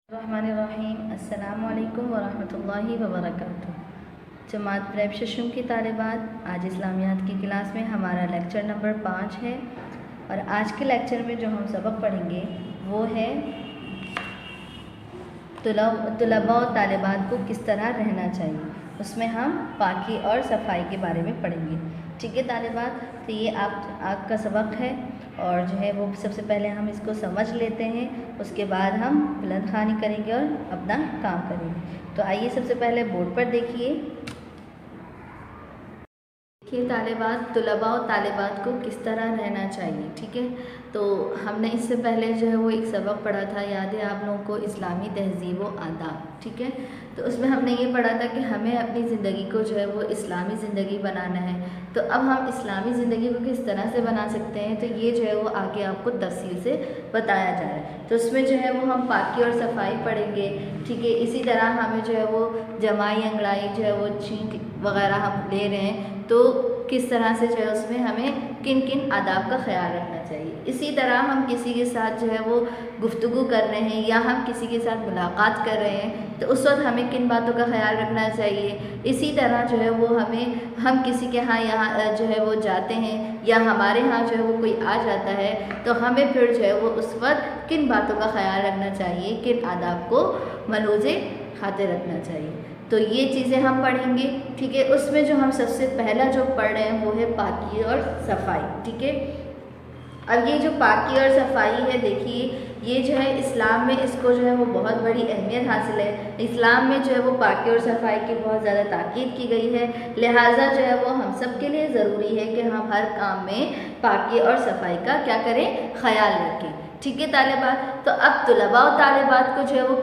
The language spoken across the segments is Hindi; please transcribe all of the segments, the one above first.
रहमानिर्रहीम। अस्सलामु अलैकुम वरहमतुल्लाहि वबरकातुहू। जमात प्रेप शशुम की तालिबात, आज इस्लामियात की क्लास में हमारा लेक्चर नंबर 5 है और आज के लेक्चर में जो हम सबक पढ़ेंगे वो है तुलबा और तालिबात को किस तरह रहना चाहिए। उसमें हम पाकी और सफाई के बारे में पढ़ेंगे। ठीक है तालिबात, तो ये आपका सबक है और जो है वो सबसे पहले हम इसको समझ लेते हैं, उसके बाद हम बुलंद ख़वानी करेंगे और अपना काम करेंगे। तो आइए सबसे पहले बोर्ड पर देखिए तालिबात, तुलबा और तालिबात को किस तरह रहना चाहिए। ठीक है, तो हमने इससे पहले जो है वो एक सबक पढ़ा था, याद है आप लोगों को, इस्लामी तहज़ीब व आदाब। ठीक है, तो उसमें हमने ये पढ़ा था कि हमें अपनी ज़िंदगी को जो है वो इस्लामी ज़िंदगी बनाना है। तो अब हम इस्लामी ज़िंदगी को किस तरह से बना सकते हैं, तो ये जो है वो आगे आपको तफसील से बताया जा रहा है। तो उसमें जो है वो हम पाकी और सफाई पढ़ेंगे। ठीक है, इसी तरह हमें जो है वो जमाई अंगड़ाई जो है वो छींक वगैरह हम ले रहे हैं, तो किस तरह से जो है उसमें हमें किन किन आदाब का ख्याल रखना चाहिए। इसी तरह हम किसी के साथ जो है वो गुफ्तगू कर रहे हैं या हम किसी के साथ मुलाकात कर रहे हैं, तो उस वक्त हमें किन बातों का ख्याल रखना चाहिए। इसी तरह जो है वो हम किसी के यहाँ जो है वो जाते हैं या हमारे यहाँ जो है वो कोई आ जाता है, तो हमें फिर जो है वो उस वक्त किन बातों का ख्याल रखना चाहिए, किन आदाब को मलूज़े खातिर रखना चाहिए। तो ये चीज़ें हम पढ़ेंगे। ठीक है, उसमें जो हम सबसे पहला जो पढ़ रहे हैं वो है पाकी और सफाई। ठीक है, अब ये जो पाकी और सफाई है, देखिए ये जो है इस्लाम में इसको जो है वो बहुत बड़ी अहमियत हासिल है। इस्लाम में जो है वो पाकी और सफाई की बहुत ज़्यादा ताकीद की गई है, लिहाजा जो है वो हम सब के लिए ज़रूरी है कि हम हर काम में पाकी और सफाई का क्या करें, ख्याल रखें। ठीक है तालिबात, तो अब तुलबा और तालिबात को जो है वो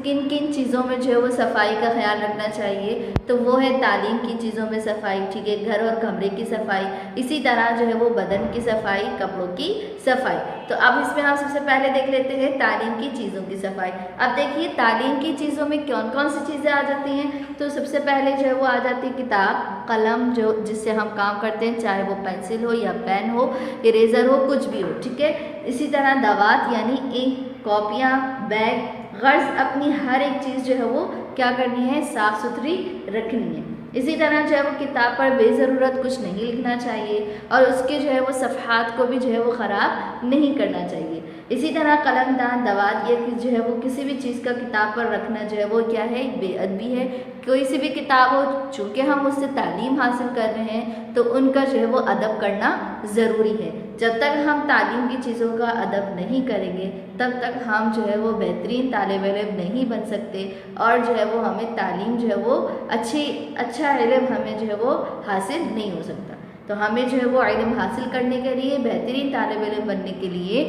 किन किन चीज़ों में जो है वो सफाई का ख्याल रखना चाहिए, तो वो है तालीम की चीज़ों में सफाई। ठीक है, घर और कमरे की सफाई, इसी तरह जो है वो बदन की सफाई, कपड़ों की सफाई। तो अब इसमें हम सबसे पहले देख लेते हैं तालीम की चीज़ों की सफाई। अब देखिए तालीम की चीज़ों में कौन कौन सी चीज़ें आ जाती हैं, तो सबसे पहले जो है वो आ जाती है किताब कलम, जो जिससे हम काम करते हैं, चाहे वो पेंसिल हो या पेन हो, इरेज़र हो, कुछ भी हो। ठीक है, इसी तरह दवात यानी इंक, कॉपियाँ, बैग, गर्ज अपनी हर एक चीज़ जो है वो क्या करनी है, साफ़ सुथरी रखनी है। इसी तरह जो है वो किताब पर बेज़रूरत कुछ नहीं लिखना चाहिए और उसके जो है वो सफ़हात को भी जो है वो ख़राब नहीं करना चाहिए। इसी तरह कलमदान, दवात, ये जो है वो किसी भी चीज़ का किताब पर रखना जो है वो क्या है, बेअदबी है। कोई सी भी किताब हो, चूँकि हम उससे तालीम हासिल कर रहे हैं, तो उनका जो है वो अदब करना ज़रूरी है। जब तक हम तालीम की चीज़ों का अदब नहीं करेंगे, तब तक हम जो है वो बेहतरीन तालिब इल्म नहीं बन सकते और जो है वो हमें तालीम जो है वो अच्छा इल्म हमें जो है वो हासिल नहीं हो सकता। तो हमें जो है वो इल्म हासिल करने के लिए, बेहतरीन तालिब इल्म बनने के लिए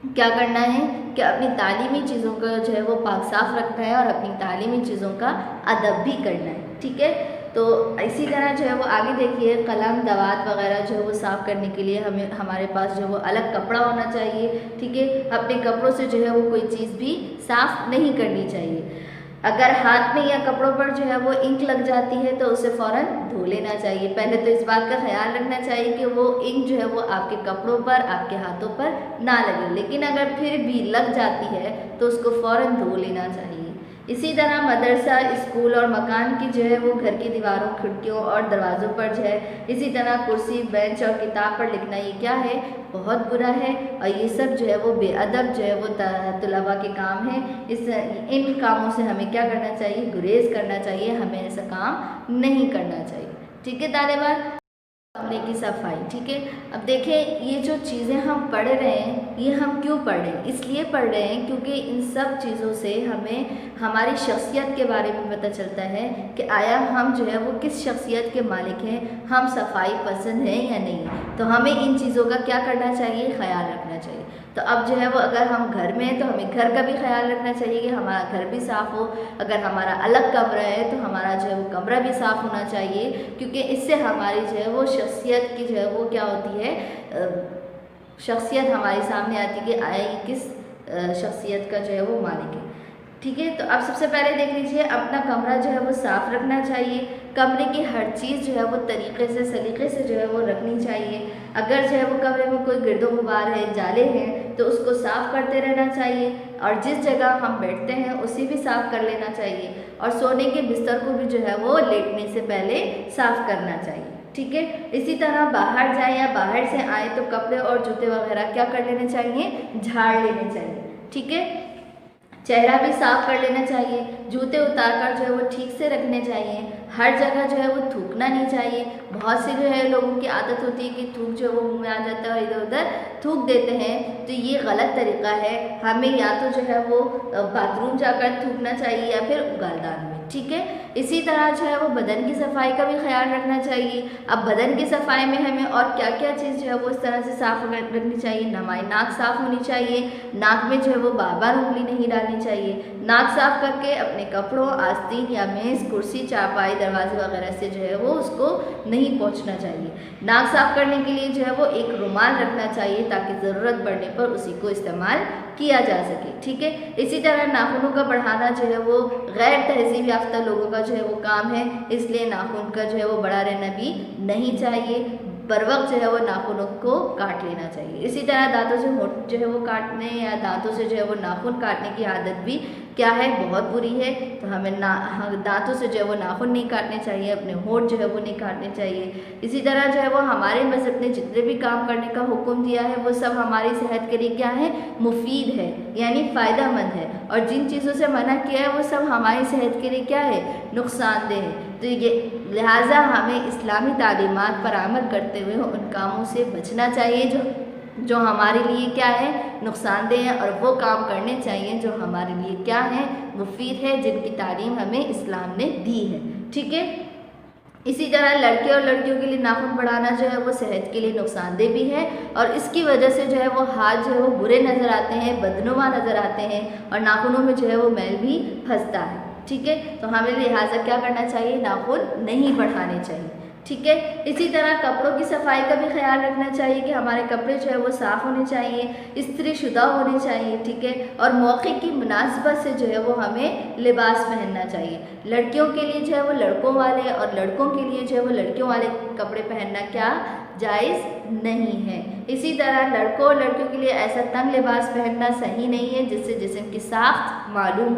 क्या करना है कि अपनी तालीमी चीज़ों का जो है वो पाक साफ रखना है और अपनी तालीमी चीज़ों का अदब भी करना है। ठीक है, तो इसी तरह जो है वो आगे देखिए कलम, दवात वगैरह जो है वो साफ़ करने के लिए हमारे पास जो है वो अलग कपड़ा होना चाहिए। ठीक है, अपने कपड़ों से जो है वो कोई चीज़ भी साफ़ नहीं करनी चाहिए। अगर हाथ में या कपड़ों पर जो है वो इंक लग जाती है तो उसे फ़ौरन धो लेना चाहिए। पहले तो इस बात का ख्याल रखना चाहिए कि वो इंक जो है वो आपके कपड़ों पर, आपके हाथों पर ना लगे, लेकिन अगर फिर भी लग जाती है तो उसको फ़ौरन धो लेना चाहिए। इसी तरह मदरसा, स्कूल और मकान की जो है वो घर की दीवारों, खिड़कियों और दरवाज़ों पर जो है, इसी तरह कुर्सी, बेंच और किताब पर लिखना, ये क्या है, बहुत बुरा है और ये सब जो है वो बेअदब जो है वो तुलबा के काम है। इन कामों से हमें क्या करना चाहिए, गुरेज करना चाहिए, हमें ऐसा काम नहीं करना चाहिए। ठीक है तालिबान, कमरे की सफाई। ठीक है, अब देखें ये जो चीज़ें हम पढ़ रहे हैं, ये हम क्यों पढ़ रहे हैं, इसलिए पढ़ रहे हैं क्योंकि इन सब चीज़ों से हमें हमारी शख्सियत के बारे में पता चलता है कि आया हम जो है वो किस शख्सियत के मालिक हैं, हम सफाई पसंद हैं या नहीं। तो हमें इन चीज़ों का क्या करना चाहिए, ख्याल रखना चाहिए। तो अब जो है वो अगर हम घर में हैं तो हमें घर का भी ख्याल रखना चाहिए कि हमारा घर भी साफ़ हो। अगर हमारा अलग कमरा है तो हमारा जो है वो कमरा भी साफ़ होना चाहिए, क्योंकि इससे हमारी जो है वो शख्सियत की जो है वो क्या होती है, शख्सियत हमारे सामने आती है कि आया ये किस शख्सियत का जो है वो मालिक है। ठीक है, तो अब सबसे पहले देख लीजिए अपना कमरा जो है वो साफ़ रखना चाहिए। कमरे की हर चीज़ जो है वो तरीक़े से, सलीक़े से जो है वो रखनी चाहिए। अगर जो है वो कमरे में कोई गिरदो गुबार है, जाले हैं, तो उसको साफ़ करते रहना चाहिए, और जिस जगह हम बैठते हैं उसे भी साफ़ कर लेना चाहिए, और सोने के बिस्तर को भी जो है वो लेटने से पहले साफ़ करना चाहिए, ठीक है। इसी तरह बाहर जाए या बाहर से आए तो कपड़े और जूते वगैरह क्या कर लेने चाहिए, झाड़ लेने चाहिए, ठीक है। चेहरा भी साफ कर लेना चाहिए, जूते उतारकर जो है वो ठीक से रखने चाहिए, हर जगह जो है वो थूकना नहीं चाहिए। बहुत से जो है लोगों की आदत होती है कि थूक जो वो मुंह में आ जाता है, इधर उधर थूक देते हैं, तो ये गलत तरीका है। हमें या तो जो है वो बाथरूम जाकर थूकना चाहिए या फिर उगालदान में, ठीक है। इसी तरह जो है वो बदन की सफाई का भी ख्याल रखना चाहिए। अब बदन की सफाई में हमें और क्या क्या चीज़ जो है वो इस तरह से साफ रखनी चाहिए। हमारी नाक साफ होनी चाहिए, नाक में जो है वो बार बार उंगली नहीं डालनी चाहिए। नाक साफ करके अपने कपड़ों, आस्तीन या मेज़, कुर्सी, चारपाई, दरवाजे वगैरह से जो है वो उसको नहीं पहुंचना चाहिए। नाक साफ करने के लिए जो है वो एक रुमाल रखना चाहिए ताकि ज़रूरत पड़ने पर उसी को इस्तेमाल किया जा सके, ठीक है। इसी तरह नाखूनों का बढ़ाना जो है वो गैर तहजीब याफ्ता लोगों का जो है वो काम है, इसलिए नाखून का जो है वो बड़ा रहना भी नहीं चाहिए। बर वक्त जो है वो नाखूनों को काट लेना चाहिए। इसी तरह दांतों से होंठ जो है वो काटने या दांतों से जो है वो नाखून काटने की आदत भी क्या है, बहुत बुरी है। तो हमें दांतों से जो है वो नाखून नहीं काटने चाहिए, अपने होंठ जो है वो नहीं काटने चाहिए। इसी तरह जो है वो हमारे मज़हब ने जितने भी काम करने का हुक्म दिया है वो सब हमारी सेहत के लिए क्या है, मुफीद है, यानी फ़ायदेमंद है, और जिन चीज़ों से मना किया है वो सब हमारी सेहत के लिए क्या है, नुकसानदेह है। तो ये लिहाजा हमें इस्लामी तालीमात पर अमल करते हुए उन कामों से बचना चाहिए जो हमारे लिए क्या है, नुकसानदेह है, और वो काम करने चाहिए जो हमारे लिए क्या है, मुफीद है, जिनकी तालीम हमें इस्लाम ने दी है, ठीक है। इसी तरह लड़के और लड़कियों के लिए नाखून बढ़ाना जो है वो सेहत के लिए नुकसानदेह भी है, और इसकी वजह से जो है वो हाथ जो है वो बुरे नज़र आते हैं, बदनुमा नज़र आते हैं, और नाखूनों में जो है वो मैल भी फंसता है, ठीक है। तो हमें लिहाजा क्या करना चाहिए, नाखून नहीं बढ़ाने चाहिए, ठीक है। इसी तरह कपड़ों की सफाई का भी ख्याल रखना चाहिए कि हमारे कपड़े जो है वो साफ़ होने चाहिए, इस्त्री शुदा होने चाहिए, ठीक है, और मौके की मुनासिबत से जो है वो हमें लिबास पहनना चाहिए। लड़कियों के लिए जो है वो लड़कों वाले और लड़कों के लिए जो है वो लड़कियों वाले कपड़े पहनना क्या जायज़ नहीं है। इसी तरह लड़कों और लड़कियों के लिए ऐसा तंग लिबास पहनना सही नहीं है जिससे जिस्म की साख्त मालूम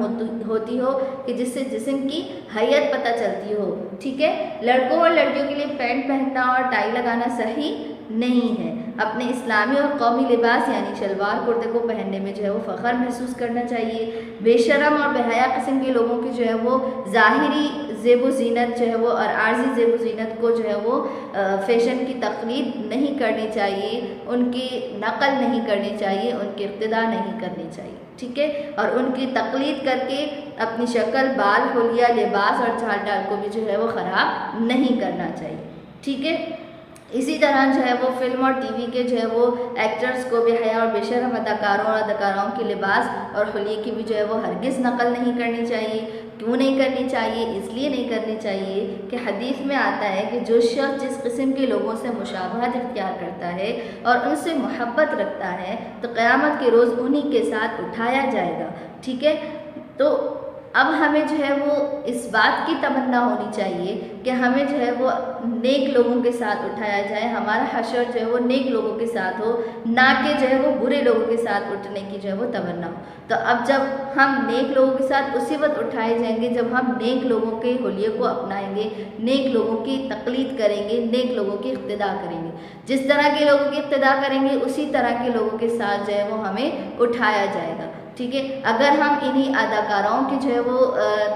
होती हो, कि जिससे जिस्म की हैयत पता चलती हो, ठीक है। लड़कों और लड़कियों के लिए पैंट पहनना और टाई लगाना सही नहीं है। अपने इस्लामी और कौमी लिबास यानी शलवार कुर्ते को पहनने में जो है वो फ़ख्र महसूस करना चाहिए। बेशरम और बेहया किस्म के लोगों की जो है वो ज़ाहिरी ज़ेब ज़ीनत जो है वो और आर्जी ज़ेब ज़ीनत को जो है वो फ़ैशन की तक़लीद नहीं करनी चाहिए, उनकी नकल नहीं करनी चाहिए, उनकी इक़्तिदा नहीं करनी चाहिए, ठीक है। और उनकी तक़लीद करके अपनी शक्ल, बाल, हुलिया, लिबास और चाल डाल को भी जो है वो ख़राब नहीं करना चाहिए, ठीक है। इसी तरह जो है वो फिल्म और टीवी के जो है वो एक्टर्स को बेहया और बेशरम अदाकारों और अदाकाराओं के लिबास और हुलिये की भी जो है वो हरगिज़ नकल नहीं करनी चाहिए। क्यों नहीं करनी चाहिए, इसलिए नहीं करनी चाहिए कि हदीस में आता है कि जो शख्स जिस किस्म के लोगों से मुशाबहत इख्तियार करता है और उनसे मोहब्बत रखता है तो क़यामत के रोज़ उन्हीं के साथ उठाया जाएगा, ठीक है। तो अब हमें जो है वो इस बात की तमन्ना होनी चाहिए कि हमें जो है वो नेक लोगों के साथ उठाया जाए, हमारा हशर जो है वो नेक लोगों के साथ हो, ना कि जो है वो बुरे लोगों के साथ उठने की जो है वो तमन्ना हो। तो अब जब हम नेक लोगों के साथ उसी वक्त उठाए जाएंगे जब हम नेक लोगों के हुलिये को अपनाएंगे, नेक लोगों की तक़लीद करेंगे, नेक लोगों की इक़्तिदा करेंगे। जिस तरह के लोगों की इक़्तिदा करेंगे उसी तरह के लोगों के साथ जो है वो हमें उठाया जाएगा, ठीक है। अगर हम इन्हीं अदाकाराओं की जो है वो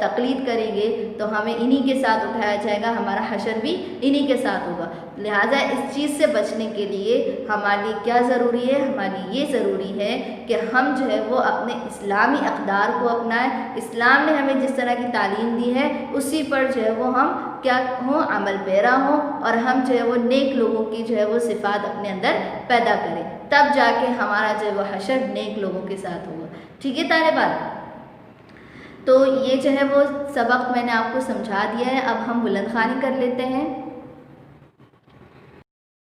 तक़लीद करेंगे तो हमें इन्हीं के साथ उठाया जाएगा, हमारा हशर भी इन्हीं के साथ होगा। लिहाजा इस चीज़ से बचने के लिए हमारे लिए क्या ज़रूरी है, हमारे लिए ये ज़रूरी है कि हम जो है वो अपने इस्लामी अक़दार को अपनाएं। इस्लाम ने हमें जिस तरह की तालीम दी है उसी पर जो है वो हम क्या हों, अमल पैरा हों, और हम जो है वो नेक लोगों की जो है वो सिफ़ात अपने अंदर पैदा करें, तब जाके हमारा जो है वो हशर नेक लोगों के साथ होगा, ठीक है तालिबान। तो ये जो है वो सबक मैंने आपको समझा दिया है। अब हम बुलंदखानी कर लेते हैं।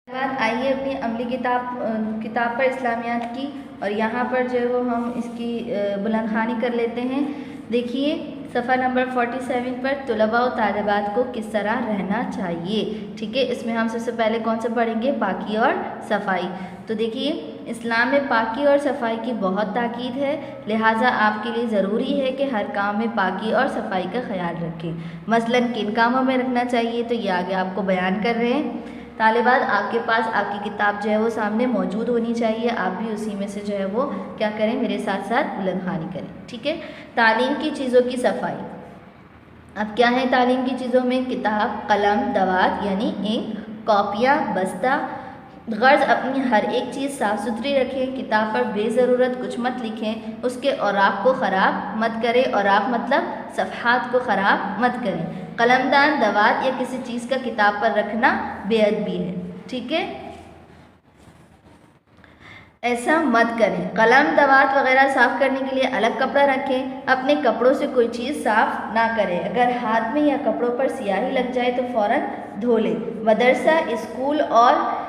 आइए अपनी अमली किताब पर इस्लामियात की, और यहाँ पर जो है वो हम इसकी बुलंदखानी कर लेते हैं। देखिए सफ़ा नंबर 47 पर तुलबा और तालिबात को किस तरह रहना चाहिए, ठीक है। इसमें हम सबसे पहले कौन सा पढ़ेंगे, पाकी और सफाई। तो देखिए इस्लाम में पाकी और सफाई की बहुत ताकीद है, लिहाजा आपके लिए ज़रूरी है कि हर काम में पाकी और सफाई का ख्याल रखें। मसलन किन कामों में रखना चाहिए तो ये आगे आपको बयान कर रहे हैं। तालिबात, आपके पास आपकी किताब जो है वो सामने मौजूद होनी चाहिए, आप भी उसी में से जो है वो क्या करें, मेरे साथ साथ बुलंदखानी करें। ठीक है। तालीम की चीज़ों की सफाई। अब क्या है तालीम की चीज़ों में? किताब, कलम, दवात यानी इंक, कॉपियाँ, बस्ता। गर्ज अपनी हर एक चीज़ साफ़ सुथरी रखें। किताब पर बेज़रूरत कुछ मत लिखें। उसके औराक को ख़राब मत करें। औराक मतलब सफ़हात को ख़राब मत करें। कलमदान, दवात या किसी चीज़ का किताब पर रखना बेअदबी है। ठीक है, ऐसा मत करें। कलम, दवात वगैरह साफ़ करने के लिए अलग कपड़ा रखें। अपने कपड़ों से कोई चीज़ साफ़ ना करें। अगर हाथ में या कपड़ों पर स्याही लग जाए तो फ़ौरन धो लें। मदरसा, स्कूल और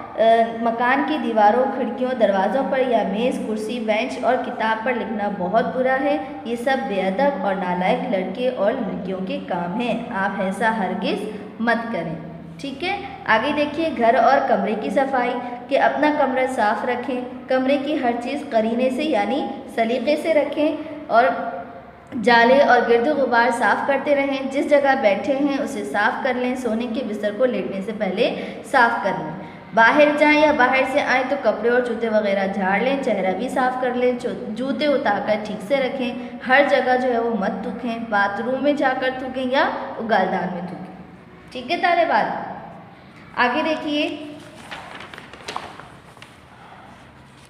मकान की दीवारों, खिड़कियों, दरवाज़ों पर या मेज़, कुर्सी, बेंच और किताब पर लिखना बहुत बुरा है। ये सब बेअदब और नालायक लड़के और लड़कियों के काम हैं। आप ऐसा हरगिज़ मत करें। ठीक है। आगे देखिए, घर और कमरे की सफाई कि अपना कमरा साफ़ रखें। कमरे की हर चीज़ करीने से यानी सलीक़े से रखें और जाले और गिरद गुबार साफ़ करते रहें। जिस जगह बैठे हैं उसे साफ़ कर लें। सोने के बिस्तर को लेटने से पहले साफ़ कर लें। बाहर जाएं या बाहर से आएँ तो कपड़े और जूते वगैरह झाड़ लें। चेहरा भी साफ़ कर लें। जूते उतारकर ठीक से रखें। हर जगह जो है वो मत थूकें। बाथरूम में जाकर थूकें या उगालदान में थूकें। ठीक है तालिबात। आगे देखिए,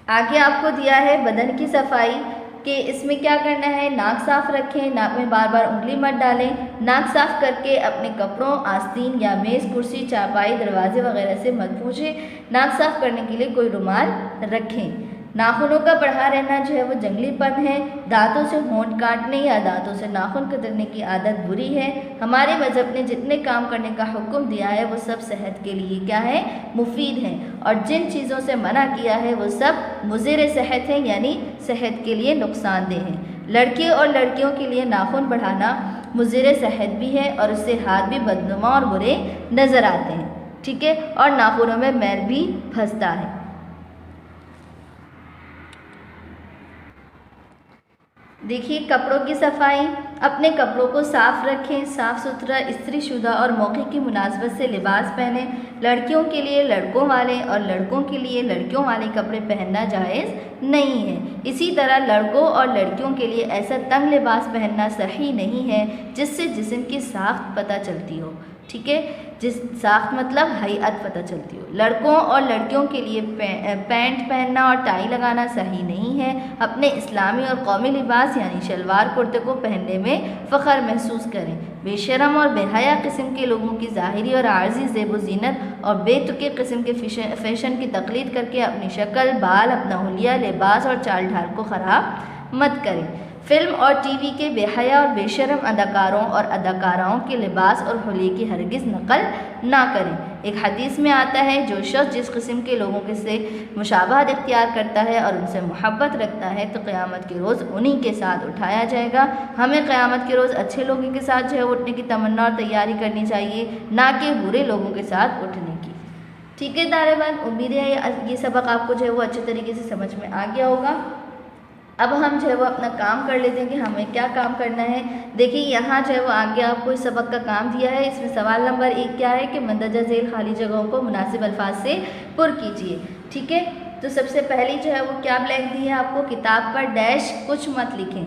आगे आपको दिया है बदन की सफाई कि इसमें क्या करना है। नाक साफ़ रखें। नाक में बार बार उंगली मत डालें। नाक साफ़ करके अपने कपड़ों, आस्तीन या मेज़, कुर्सी, चारपाई, दरवाजे वगैरह से मत पूछें। नाक साफ़ करने के लिए कोई रुमाल रखें। नाखूनों का बढ़ा रहना जो है वो जंगलीपन है। दांतों से होंठ काटने या दांतों से नाखून कतरने की आदत बुरी है। हमारे मज़हब ने जितने काम करने का हुक्म दिया है वो सब सेहत के लिए क्या है, मुफीद हैं, और जिन चीज़ों से मना किया है वो सब मुज़िर सेहत हैं यानी सेहत के लिए नुकसानदेह हैं। लड़के और लड़कियों के लिए नाखून बढ़ाना मुज़िर सेहत भी है और उससे हाथ भी बदनुमा और बुरे नज़र आते हैं। ठीक है, और नाखूनों में मैल भी फंसता है। देखिए, कपड़ों की सफाई। अपने कपड़ों को साफ़ रखें। साफ़ सुथरा, इस्त्रीशुदा और मौके की मुनासबत से लिबास पहनें। लड़कियों के लिए लड़कों वाले और लड़कों के लिए लड़कियों वाले कपड़े पहनना जायज़ नहीं है। इसी तरह लड़कों और लड़कियों के लिए ऐसा तंग लिबास पहनना सही नहीं है जिससे जिस्म की साख्त पता चलती हो। ठीक है, जिस साख्त मतलब हैयत पता चलती हो। लड़कों और लड़कियों के लिए पैंट पहनना और टाई लगाना सही नहीं है। अपने इस्लामी और कौमी लिबास यानी शलवार कुर्ते को पहनने में फ़ख्र महसूस करें। बेशरम और बेहया किस्म के लोगों की ज़ाहिरी और आर्जी ज़ेब ज़ीनत और बेतुके किस्म के फ़ैशन की तक़लीद करके अपनी शक्ल, बाल, अपना हुलिया, लिबास और चाल ढाल को ख़राब मत करें। फ़िल्म और टीवी के बेहया और बेशरम अदाकारों और अदाकाराओं के लिबास और हुलिये की हरगिज़ नकल ना करें। एक हदीस में आता है, जो शख्स जिस किस्म के लोगों के से मुशाबहत इख्तियार करता है और उनसे मोहब्बत रखता है तो क़यामत के रोज़ उन्हीं के साथ उठाया जाएगा। हमें क़यामत के रोज़ अच्छे लोगों के साथ जो है उठने की तमन्ना और तैयारी करनी चाहिए, ना कि बुरे लोगों के साथ उठने की। ठीक है तालिबान, उम्मीद है ये सबक आपको जो है वो अच्छे तरीके से समझ में आ गया होगा। अब हम जो है वो अपना काम कर लेते हैं कि हमें क्या काम करना है। देखिए, यहाँ जो है वो आगे आपको इस सबक का काम दिया है। इसमें सवाल नंबर 1 क्या है कि मंदरजा झेल खाली जगहों को मुनासिब अल्फाज से पुर कीजिए। ठीक है, तो सबसे पहली जो है वो क्या ब्लैंक दी है आपको, किताब पर डैश कुछ मत लिखें।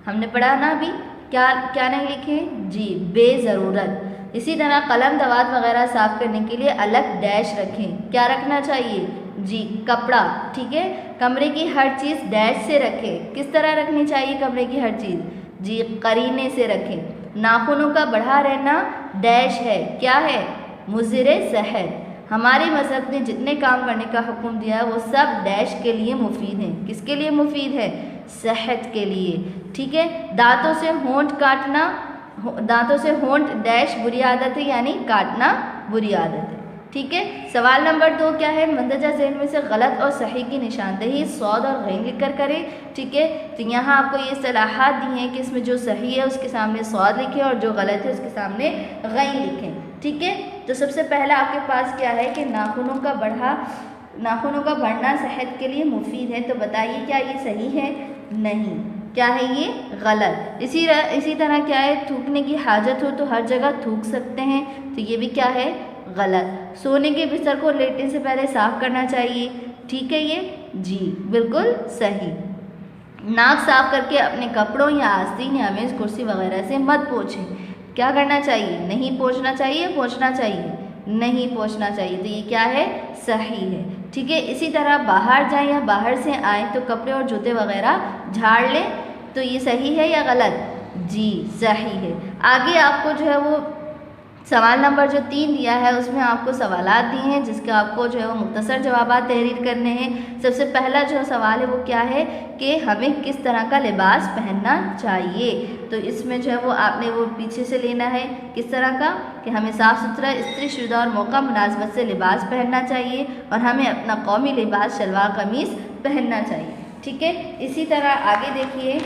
हमने पढ़ा ना अभी, क्या नहीं लिखें जी, बेज़रूरत। इसी तरह कलम, दवात वगैरह साफ़ करने के लिए अलग डैश रखें। क्या रखना चाहिए जी, कपड़ा। ठीक है, कमरे की हर चीज़ डैश से रखें। किस तरह रखनी चाहिए कमरे की हर चीज़ जी, करीने से रखें। नाखूनों का बढ़ा रहना डैश है, क्या है, मुज़िर सेहत। हमारे मज़हब ने जितने काम करने का हुक्म दिया है वो सब डैश के लिए मुफीद हैं। किसके लिए मुफीद है, सेहत के लिए। ठीक है, दांतों से होंठ काटना, दांतों से होंठ डैश बुरी आदत है यानी काटना बुरी आदत है। ठीक है, सवाल नंबर 2 क्या है, मंदरजा झेल में से गलत और सही की निशानदेही सौद और गैन लिखकर करें। ठीक है, तो यहाँ आपको ये सलाहत दी हैं कि इसमें जो सही है उसके सामने सौद लिखें और जो गलत है उसके सामने गैन लिखें। ठीक है, तो सबसे पहला आपके पास क्या है कि नाखूनों का बढ़ा नाखूनों का बढ़ना सेहत के लिए मुफीद है, तो बताइए क्या ये सही है? नहीं। क्या है ये? गलत। इसी तरह क्या है, थूकने की हाजत हो तो हर जगह थूक सकते हैं, तो ये भी क्या है? गलत। सोने के बिस्तर को लेटने से पहले साफ करना चाहिए, ठीक है ये? जी बिल्कुल सही। नाक साफ करके अपने कपड़ों या आस्तीन या मेज़ कुर्सी वगैरह से मत पोंछें। क्या करना चाहिए? नहीं पोंछना चाहिए, पोंछना चाहिए, नहीं पोंछना चाहिए, तो ये क्या है? सही है, ठीक है। इसी तरह बाहर जाएं या बाहर से आएँ तो कपड़े और जूते वगैरह झाड़ लें, तो ये सही है या गलत? जी सही है। आगे आपको जो है वो सवाल नंबर जो 3 दिया है उसमें आपको सवालात दिए हैं जिसके आपको जो है वो मुख्तसर जवाबात तहरीर करने हैं। सबसे पहला जो सवाल है वो क्या है कि हमें किस तरह का लिबास पहनना चाहिए, तो इसमें जो है वो आपने वो पीछे से लेना है किस तरह का, कि हमें साफ़ सुथरा इस्त्रीशुदा और मौका मुनासिबत से लिबास पहनना चाहिए और हमें अपना कौमी लिबास शलवार कमीज़ पहनना चाहिए, ठीक है। इसी तरह आगे देखिए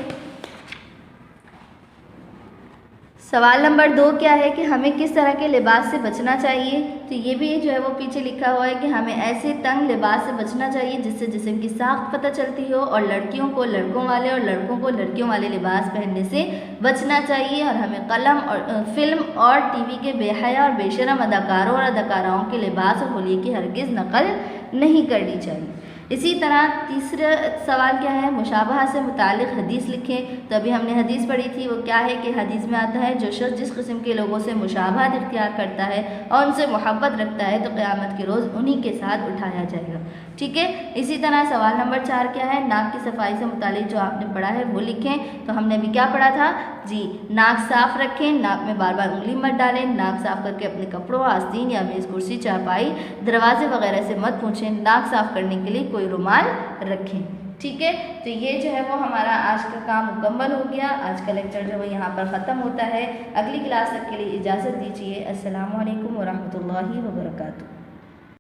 सवाल नंबर 2 क्या है कि हमें किस तरह के लिबास से बचना चाहिए, तो ये भी जो है वो पीछे लिखा हुआ है कि हमें ऐसे तंग लिबास से बचना चाहिए जिससे जिस्म की साख्त पता चलती हो, और लड़कियों को लड़कों वाले और लड़कों को लड़कियों वाले लिबास पहनने से बचना चाहिए, और हमें कलम और फिल्म और टीवी के बेहया और बेशरम अदाकारों और अदाकाराओं के लिबास और हुलिये की हरगिज़ नकल नहीं करनी चाहिए। इसी तरह तीसरा सवाल क्या है, मुशाबहा से मुतालिक हदीस लिखें, तो अभी हमने हदीस पढ़ी थी, वो क्या है कि हदीस में आता है जो शख्स जिस किस्म के लोगों से मुशाबहत इख्तियार करता है और उनसे मोहब्बत रखता है तो क़यामत के रोज़ उन्हीं के साथ उठाया जाएगा, ठीक है। इसी तरह सवाल नंबर 4 क्या है, नाक की सफाई से मुतालिक जो आपने पढ़ा है वो लिखें, तो हमने अभी क्या पढ़ा था जी, नाक साफ़ रखें, नाक में बार बार उंगली मत डालें, नाक साफ़ करके अपने कपड़ों, आस्तीन या मेज़ कुर्सी चारपाई दरवाजे वगैरह से मत पोंछें, नाक साफ़ करने के लिए कोई रुमाल रखें, ठीक है। तो ये जो है वो हमारा आज का काम मुकम्मल हो गया। आज का लेक्चर जो है यहाँ पर ख़त्म होता है। अगली क्लास तक के लिए इजाज़त दीजिए। अस्सलामु अलैकुम वरहमतुल्लाहि वबरकातुहू।